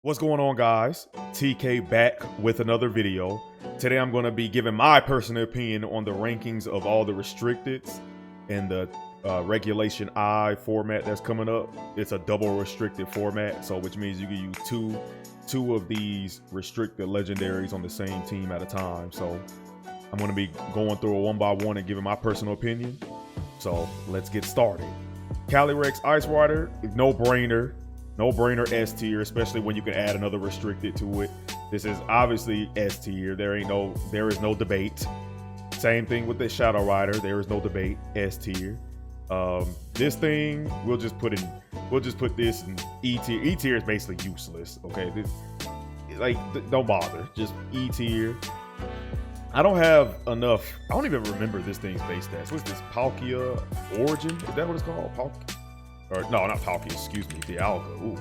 What's going on, guys? TK back with another video. Today I'm going to be giving my personal opinion on the rankings of all the restricteds in the Regulation I format that's coming up. It's a double restricted format, so which means you can use two of these restricted legendaries on the same team at a time. So I'm going to be going through it one by one and giving my personal opinion. So let's get started. Calyrex Ice Rider, no brainer. No brainer S tier, especially when you can add another restricted to it. This is obviously S tier. There is no debate. Same thing with the Shadow Rider. There is no debate. S tier. This thing we'll just put this in E tier. E tier is basically useless. Okay, don't bother. Just E tier. I don't have enough. I don't even remember this thing's base stats. What's this? Palkia Origin? Is that what it's called? Palkia? Or no, not Palkia, excuse me, Dialga. Ooh,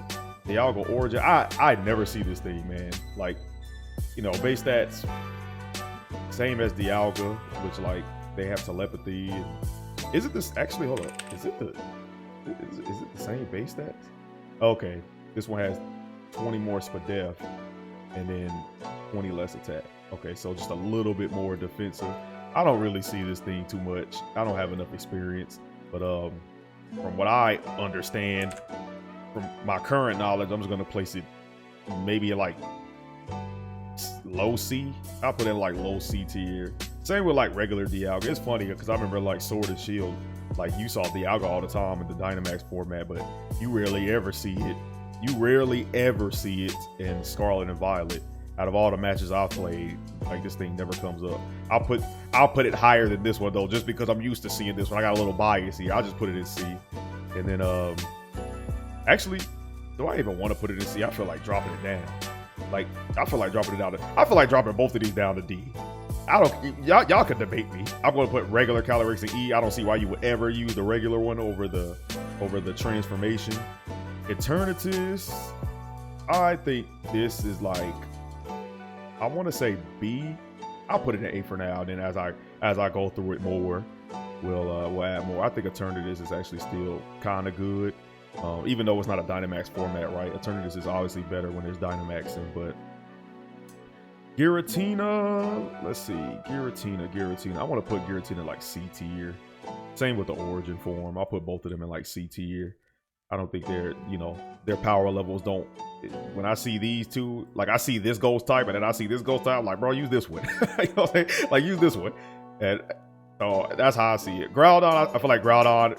Dialga Origin. I never see this thing, man. Like, you know, base stats same as Dialga, which like they have telepathy. And, is it this? Actually, hold up. Is it the same base stats? Okay, this one has 20 more Spadef and then 20 less attack. Okay, so just a little bit more defensive. I don't really see this thing too much. I don't have enough experience, but from what I understand, from my current knowledge, I'm just gonna place it maybe like low C. I'll put it in like low C tier. Same with like regular Dialga. It's funny because I remember like Sword and Shield, like you saw Dialga all the time in the Dynamax format, but you rarely ever see it. You rarely ever see it in Scarlet and Violet. Out of all the matches I've played, like this thing never comes up. I'll put it higher than this one though, just because I'm used to seeing this one. I got a little bias here. I'll just put it in C. And then actually, do I even want to put it in C? I feel like dropping it down. Like I feel like dropping it down. I feel like dropping both of these down to D. I don't. Y'all can debate me. I'm going to put regular Calyrex in E. I don't see why you would ever use the regular one over the transformation. Eternatus, I think this is like, I want to say B. I'll put it in A for now. Then as I go through it more, we'll add more. I think Eternatus is actually still kind of good, even though it's not a Dynamax format, right? Eternatus is obviously better when there's Dynamax in, but Giratina. Let's see, Giratina. I want to put Giratina like C tier. Same with the Origin form. I'll put both of them in like C tier. I don't think their power levels don't. When I see these two, like I see this ghost type and then I see this ghost type, I'm like, bro, use this one. You know what I'm saying? Like use this one. And so that's how I see it. Groudon, I feel like Groudon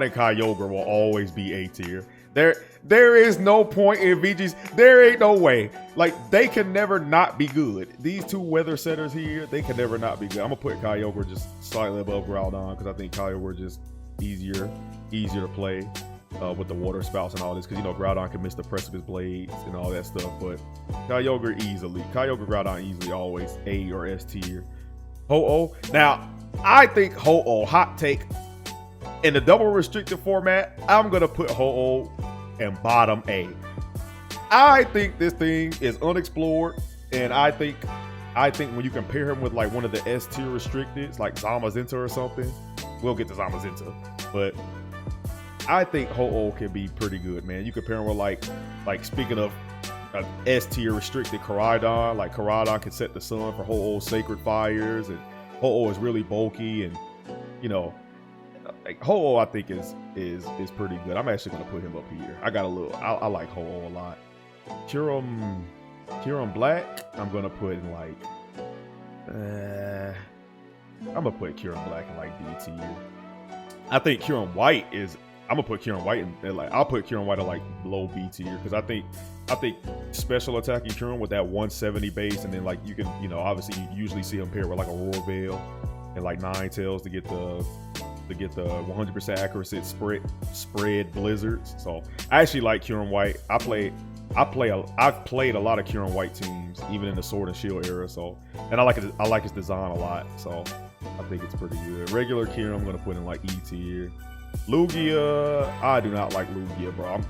and Kyogre will always be A tier. There is no point in VG's. There ain't no way. Like they can never not be good. These two weather setters here, they can never not be good. I'm gonna put Kyogre just slightly above Groudon because I think Kyogre just easier to play. With the water spouts and all this, because you know Groudon can miss the precipice blades and all that stuff, but Kyogre Groudon easily always A or S tier. Ho-Oh, now I think Ho-Oh, hot take, in the double restricted format, I'm gonna put Ho-Oh in bottom A. I think this thing is unexplored, and I think when you compare him with like one of the S tier restricteds, like Zamazenta or something, we'll get to Zamazenta, but I think Ho-Oh can be pretty good, man. You compare him with like speaking of S tier restricted Koraidon, like Koraidon can set the sun for Ho-Oh's Sacred Fires, and Ho-Oh is really bulky, and you know, like Ho-Oh I think is pretty good. I'm actually gonna put him up here. I like Ho-Oh a lot. Kyurem Black, I'm gonna put in like I'm gonna put Kyurem Black in like D tier. I think Kyurem White is. I'm gonna put Kyurem White in like, I'll put Kyurem White at like low B tier, because I think special attacking Kyurem with that 170 base, and then like you can, you know, obviously you usually see him paired with like a Royal Veil and like Ninetales to get the 100% accuracy spread blizzards. So I actually like Kyurem White. I've played a lot of Kyurem White teams, even in the Sword and Shield era. So, and I like his design a lot. So I think it's pretty good. Regular Kyurem, I'm gonna put in like E tier. Lugia, I do not like Lugia, bro.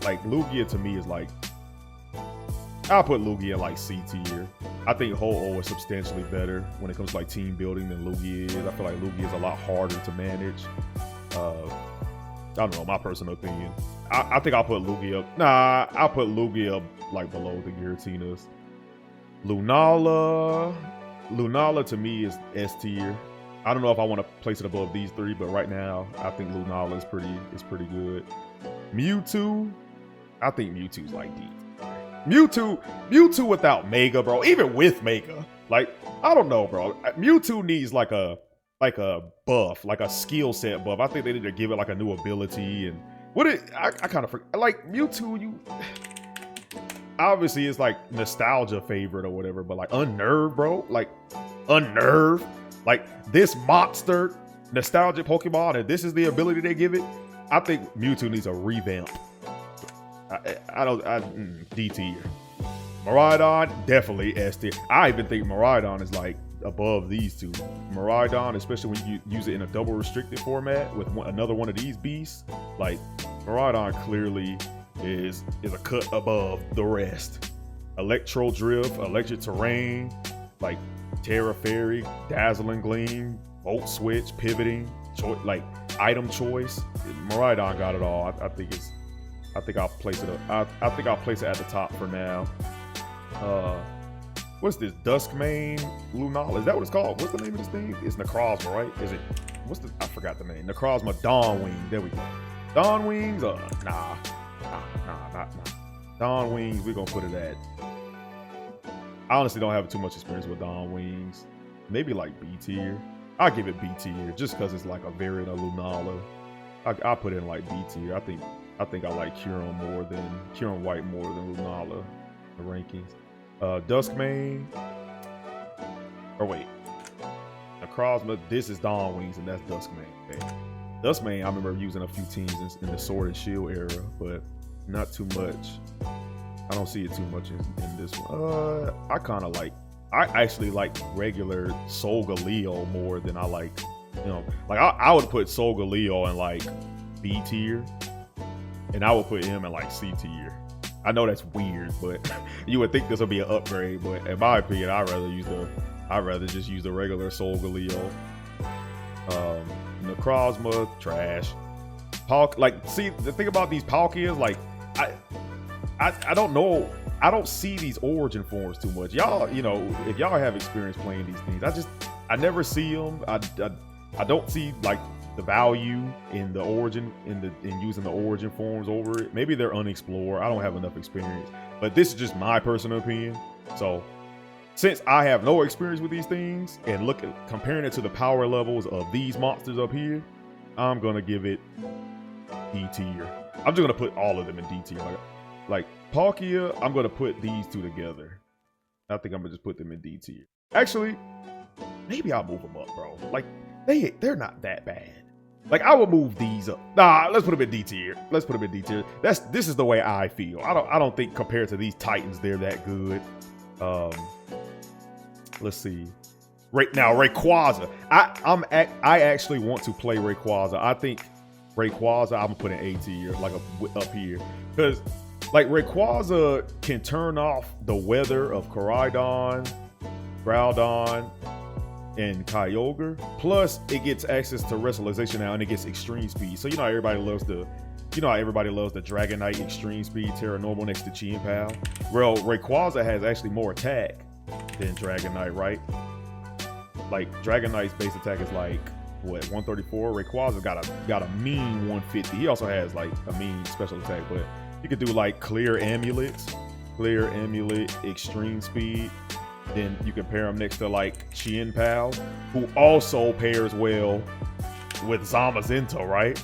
Like Lugia to me is like, I'll put Lugia in like C tier. I think Ho-Oh is substantially better when it comes to like team building than Lugia is. I feel like Lugia is a lot harder to manage. don't know, my personal opinion. I think I'll put Lugia. Nah, I'll put Lugia like below the Giratinas. Lunala to me is S tier. I don't know if I want to place it above these three, but right now I think Lunala is pretty good. Mewtwo, I think Mewtwo's like D. Mewtwo without Mega, bro. Even with Mega, like I don't know, bro. Mewtwo needs like a buff, like a skill set buff. I think they need to give it like a new ability and I kind of like Mewtwo. You obviously it's like nostalgia favorite or whatever, but like Unnerve, bro. Like Unnerve. Like this monster nostalgic Pokemon, and this is the ability they give it. I think Mewtwo needs a revamp. D tier. Miraidon, definitely S tier. I even think Miraidon is like above these two. Miraidon, especially when you use it in a double restricted format with another one of these beasts. Like Miraidon clearly is a cut above the rest. Electro Drift, Electric Terrain, like Terra Fairy, Dazzling Gleam, Volt Switch, Pivoting, like item choice. Miraidon got it all. I think I'll place it up. I think I'll place it at the top for now. What's this? Duskmane Lunala. Is that what it's called? What's the name of this thing? It's Necrozma, right? Is it? I forgot the name. Necrozma Dawnwing. There we go. Dawnwings? Nah. Dawnwings, we're gonna put it at. I honestly don't have too much experience with Dawnwings. Maybe like B tier. I'll give it B tier just because it's like a variant of Lunala. I'll put it in like B tier. I think I like Kyurem White more than Lunala in the rankings. Duskmane. Or wait. Necrozma, this is Dawnwings and that's Duskmane. Okay. Duskmane, I remember using a few teams in the Sword and Shield era, but not too much. I don't see it too much in this one. I actually like regular Solgaleo more than I like, like I would put Solgaleo in like B tier, and I would put him in like C tier. I know that's weird, but you would think this would be an upgrade. But in my opinion, I'd rather just use the regular Solgaleo. Necrozma, trash. See, the thing about these Palkias, like I don't know. I don't see these origin forms too much. Y'all, if y'all have experience playing these things, I never see them. I don't see like the value in the origin in using the origin forms over it. Maybe they're unexplored. I don't have enough experience, but this is just my personal opinion. So since I have no experience with these things and comparing it to the power levels of these monsters up here, I'm gonna give it D tier. I'm just gonna put all of them in D tier. Like Palkia, I'm gonna put these two together. I think I'm gonna just put them in D tier. Actually, maybe I'll move them up, bro. Like they're not that bad. Like I would move these up. Nah, let's put them in D tier. This is the way I feel. I don't think compared to these Titans they're that good. Let's see. Right now, Rayquaza. I actually want to play Rayquaza. I think Rayquaza I'm gonna put in A tier, like up here, because like Rayquaza can turn off the weather of Koraidon, Groudon, and Kyogre. Plus, it gets access to Resolution now, and it gets extreme speed. So how everybody loves the Dragonite extreme speed Terra Normal next to Chi-Pao. Well, Rayquaza has actually more attack than Dragonite, right? Like Dragonite's base attack is like what, 134. Rayquaza got a mean 150. He also has like a mean special attack, but you could do like Clear Amulet, extreme speed. Then you can pair him next to like Chi-Pao, who also pairs well with Zamazenta, right?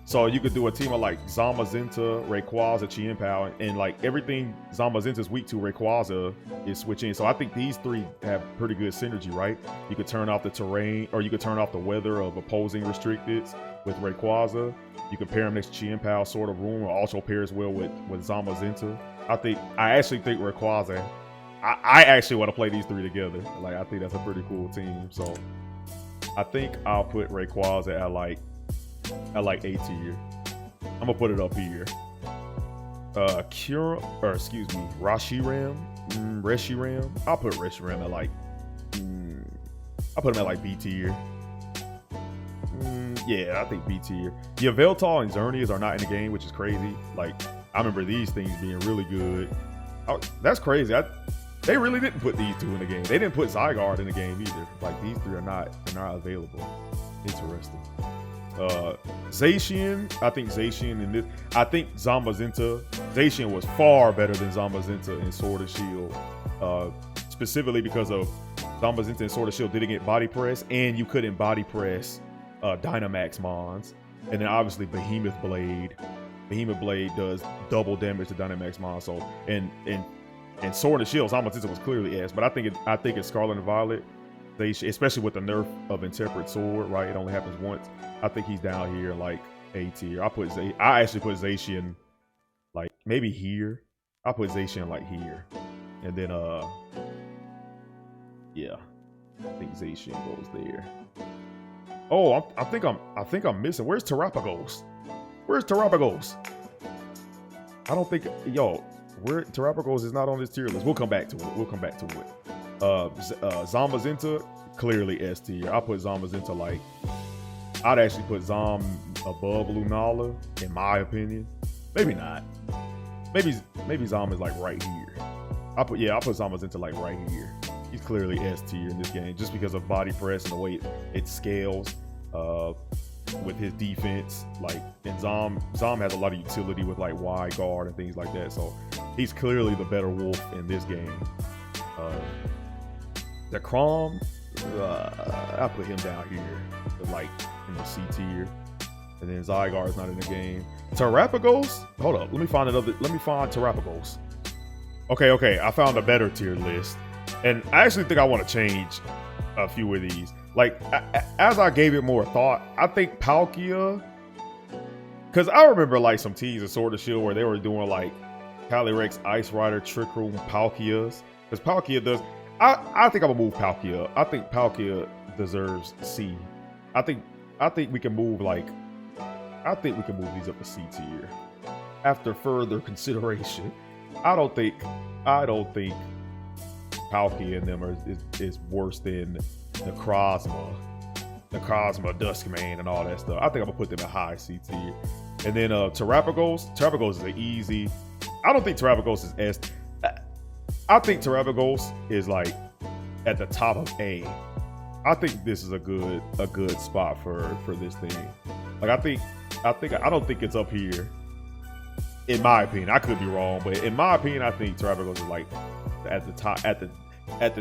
So you could do a team of like Zamazenta, Rayquaza, Chi-Pao, and like everything Zamazenta's weak to, Rayquaza is switching. So I think these three have pretty good synergy, right? You could turn off the terrain, or you could turn off the weather of opposing restricteds with Rayquaza. You can pair him next to Chi-Pao, Sword of Ruin, also pairs well with Zamazenta. I actually think Rayquaza, I actually want to play these three together. Like I think that's a pretty cool team. So I think I'll put Rayquaza at like A tier. I'm gonna put it up here. Reshiram. I'll put Reshiram at like, I'll put him at like B tier. yeah, I think B tier. Yeah, Veltal and Xerneas are not in the game, which is crazy. Like, I remember these things being really good. That's crazy. They really didn't put these two in the game. They didn't put Zygarde in the game either. Like, these three are not available. Interesting. Zacian, I think Zacian in this. I think Zamazenta. Zacian was far better than Zamazenta in Sword and Shield. Specifically because of Zamazenta and Sword and Shield didn't get body press, and you couldn't body press Dynamax Mons. And then obviously Behemoth Blade. Behemoth Blade does double damage to Dynamax Mons. So and Sword and Shield, Zamazenta was clearly S. But I think it's Scarlet and Violet. Especially with the nerf of Intemperate Sword, right? It only happens once. I think he's down here like A tier. I actually put Zacian like maybe here. I put Zacian like here, and then yeah, I think Zacian goes there. Oh, I think I'm missing. Where's Terrapagos? Where's Terrapagos? I don't think where Terrapagos is not on this tier list. We'll come back to it. Zamazenta, clearly S tier. I put Zamazenta like, I'd actually put Zam above Lunala, in my opinion. Maybe not. Maybe Zam is like right here. I put Zamazenta like right here. He's clearly S tier in this game just because of body press and the way it scales with his defense. Like, and Zam has a lot of utility with like wide guard and things like that. So he's clearly the better wolf in this game. The Crom, I put him down here, like in the C tier, and then Zygarde's not in the game. Terrapagos, hold up, let me find Terrapagos. Okay, I found a better tier list, and I actually think I want to change a few of these. Like, as I gave it more thought, I think Palkia, because I remember like some teams of Sword and Shield where they were doing like Calyrex, Ice Rider, Trick Room, Palkias, because Palkia does. I think I'm gonna move Palkia. I think Palkia deserves C. I think we can move these up to C tier after further consideration. I don't think Palkia and them is worse than the Krozma, Duskmane, and all that stuff. I think I'm gonna put them at high C tier. And then Terrapagos is an easy. I don't think Terrapagos is S. I think Terrapagos is like at the top of A. I think this is a good spot for this thing. Like, I don't think it's up here. In my opinion, I could be wrong, but in my opinion, I think Terrapagos is like at the top, at the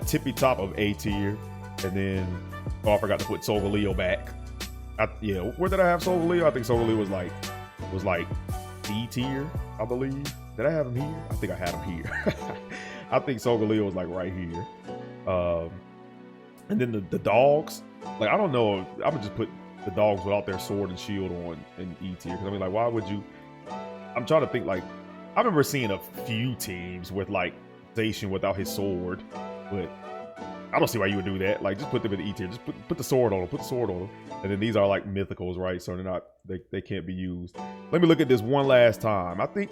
tippy top of A tier. And then, I forgot to put Solgaleo back. Where did I have Solgaleo? I think Solgaleo was like D tier, I believe. Did I have him here? I think I had him here. I think Solgaleo was like right here. And then the dogs, like, I don't know. I would just put the dogs without their sword and shield on in E tier. Because I mean, like, why would you? I'm trying to think. Like, I remember seeing a few teams with like Zacian without his sword, but I don't see why you would do that. Like, just put them in the E tier. Just put the sword on them. Put the sword on them. And then these are like mythicals, right? So they're not. They can't be used. Let me look at this one last time. I think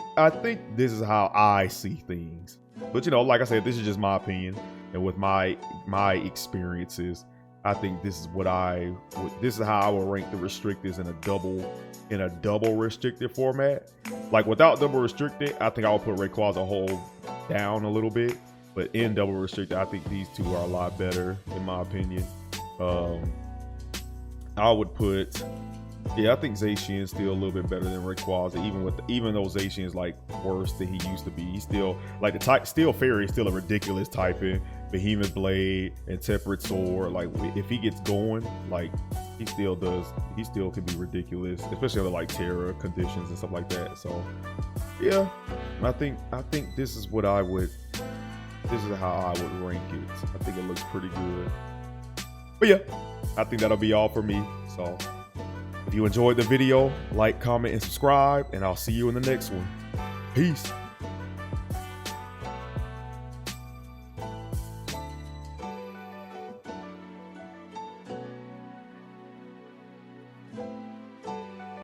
this is how I see things. But like I said, this is just my opinion, and with my experiences, I think this is this is how I would rank the restricteds in a double restricted format. Like, without double restricted, I think I would put Rayquaza as a whole down a little bit, but in double restricted, I think these two are a lot better in my opinion. I would put. Yeah, I think Zacian is still a little bit better than Rayquaza, even though Zacian is like worse than he used to be. He's still like the type. Steel Fairy is still a ridiculous typing. Behemoth Blade and Temperate Sword. Like, if he gets going, like, he still can be ridiculous, especially under like Terra conditions and stuff like that. So yeah, I think this is how I would rank it. I think it looks pretty good. But yeah, I think that'll be all for me. So if you enjoyed the video, like, comment, and subscribe, and I'll see you in the next one. Peace.